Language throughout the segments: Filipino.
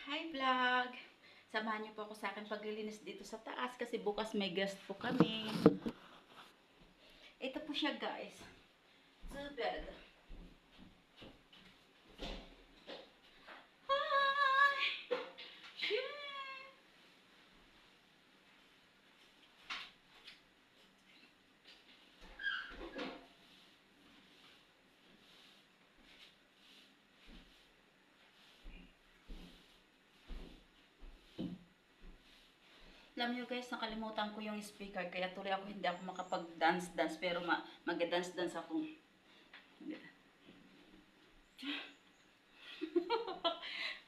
Hi vlog! Samahan niyo po ako sa akin paglilinis dito sa taas kasi bukas may guest po kami. Ito po siya guys. Sa bed. Hi! Yeah! Alam niyo guys, nakalimutan ko yung speaker kaya tuloy ako hindi ako makapag-dance-dance pero mag-dance-dance ako.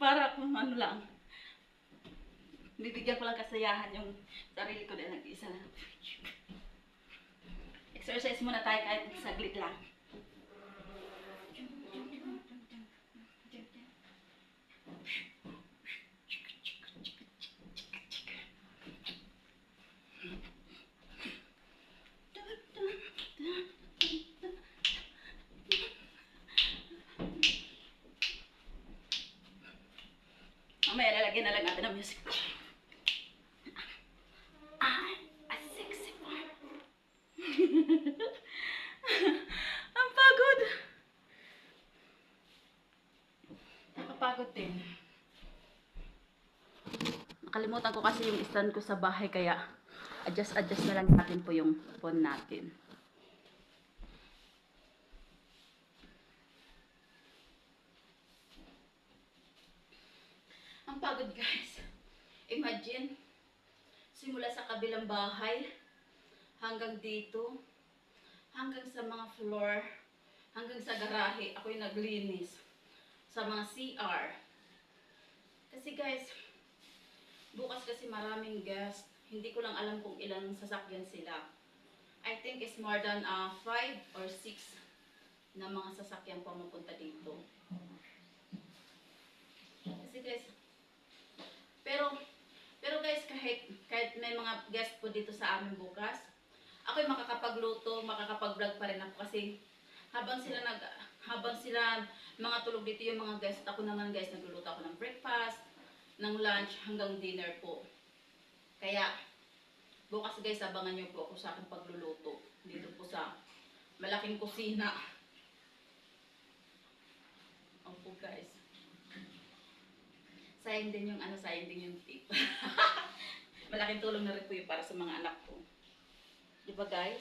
Para kung ano lang. Bibigyan ko lang kasayahan yung sarili ko dahil nag-isa lang. Exercise muna tayo kahit saglit lang. Mamaya lalagyan na lang natin ng music. A sexy part. Ang pagod. Nakapagod din. Nakalimutan ko kasi yung stand ko sa bahay kaya adjust na lang natin po yung phone natin. Ang pagod guys. Imagine, simula sa kabilang bahay, hanggang dito, hanggang sa mga floor, hanggang sa garahe, ako'y naglinis. Sa mga CR. Kasi guys, bukas kasi maraming guest. Hindi ko lang alam kung ilang sasakyan sila. I think it's more than 5 or 6 na mga sasakyan pumupunta dito. Kasi guys, pero guys, kahit may mga guest po dito sa amin bukas, ako'y makakapagluto, makakapag-vlog pa rin ako kasi habang sila mga tulog dito yung mga guest, ako naman guys, nagluluto ako ng breakfast, ng lunch hanggang dinner po. Kaya bukas guys, abangan nyo po ako sa aking pagluluto dito po sa malaking kusina. Opo guys. Sayang din yung tip. Malaking tulong na rin po yun para sa mga anak ko. Diba guys?